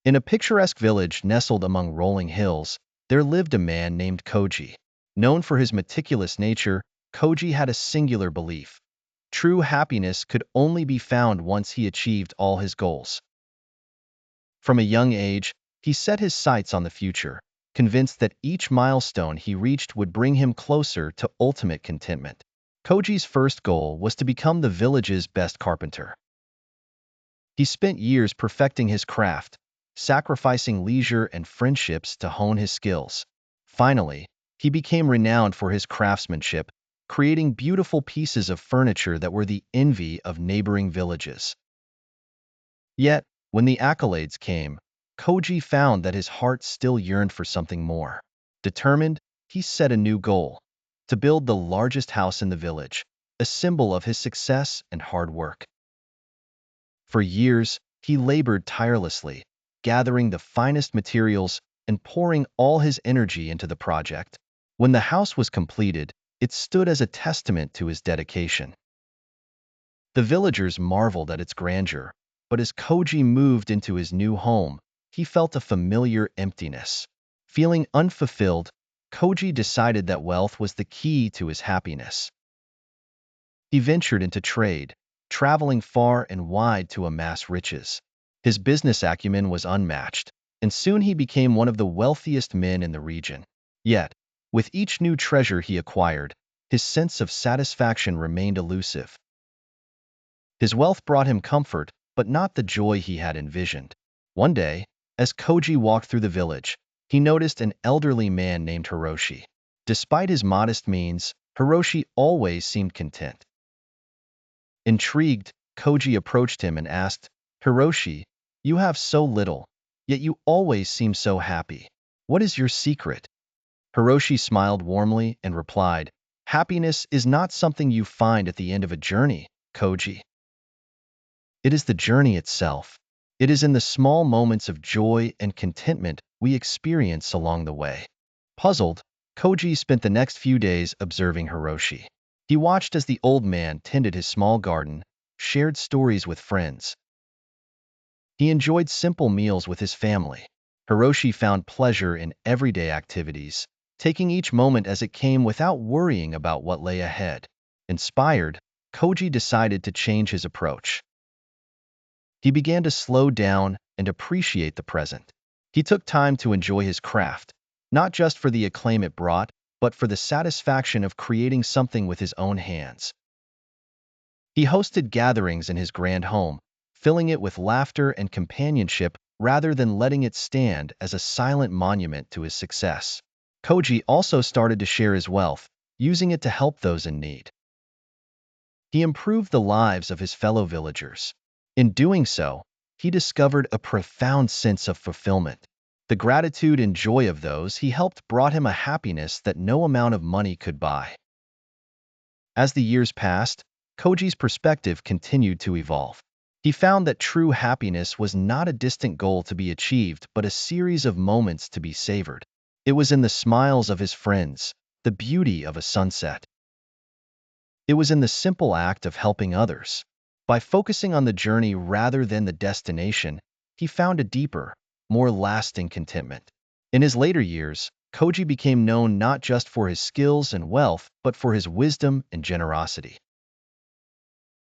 In a picturesque village nestled among rolling hills, there lived a man named Koji. Known for his meticulous nature, Koji had a singular belief. True happiness could only be found once he achieved all his goals. From a young age, he set his sights on the future, convinced that each milestone he reached would bring him closer to ultimate contentment. Koji's first goal was to become the village's best carpenter. He spent years perfecting his craft, sacrificing leisure and friendships to hone his skills. Finally, he became renowned for his craftsmanship, creating beautiful pieces of furniture that were the envy of neighboring villages. Yet, when the accolades came, Koji found that his heart still yearned for something more. Determined, he set a new goal: to build the largest house in the village, a symbol of his success and hard work. For years, he labored tirelessly, gathering the finest materials and pouring all his energy into the project. When the house was completed, it stood as a testament to his dedication. The villagers marveled at its grandeur, but as Koji moved into his new home, he felt a familiar emptiness. Feeling unfulfilled, Koji decided that wealth was the key to his happiness. He ventured into trade, traveling far and wide to amass riches. His business acumen was unmatched, and soon he became one of the wealthiest men in the region. Yet, with each new treasure he acquired, his sense of satisfaction remained elusive. His wealth brought him comfort, but not the joy he had envisioned. One day, as Koji walked through the village, he noticed an elderly man named Hiroshi. Despite his modest means, Hiroshi always seemed content. Intrigued, Koji approached him and asked, "Hiroshi, you have so little, yet you always seem so happy. What is your secret?" Hiroshi smiled warmly and replied, "Happiness is not something you find at the end of a journey, Koji. It is the journey itself. It is in the small moments of joy and contentment we experience along the way." Puzzled, Koji spent the next few days observing Hiroshi. He watched as the old man tended his small garden, shared stories with friends. He enjoyed simple meals with his family. Hiroshi found pleasure in everyday activities, taking each moment as it came without worrying about what lay ahead. Inspired, Koji decided to change his approach. He began to slow down and appreciate the present. He took time to enjoy his craft, not just for the acclaim it brought, but for the satisfaction of creating something with his own hands. He hosted gatherings in his grand home, filling it with laughter and companionship rather than letting it stand as a silent monument to his success. Koji also started to share his wealth, using it to help those in need. He improved the lives of his fellow villagers. In doing so, he discovered a profound sense of fulfillment. The gratitude and joy of those he helped brought him a happiness that no amount of money could buy. As the years passed, Koji's perspective continued to evolve. He found that true happiness was not a distant goal to be achieved, but a series of moments to be savored. It was in the smiles of his friends, the beauty of a sunset. It was in the simple act of helping others. By focusing on the journey rather than the destination, he found a deeper, more lasting contentment. In his later years, Koji became known not just for his skills and wealth, but for his wisdom and generosity.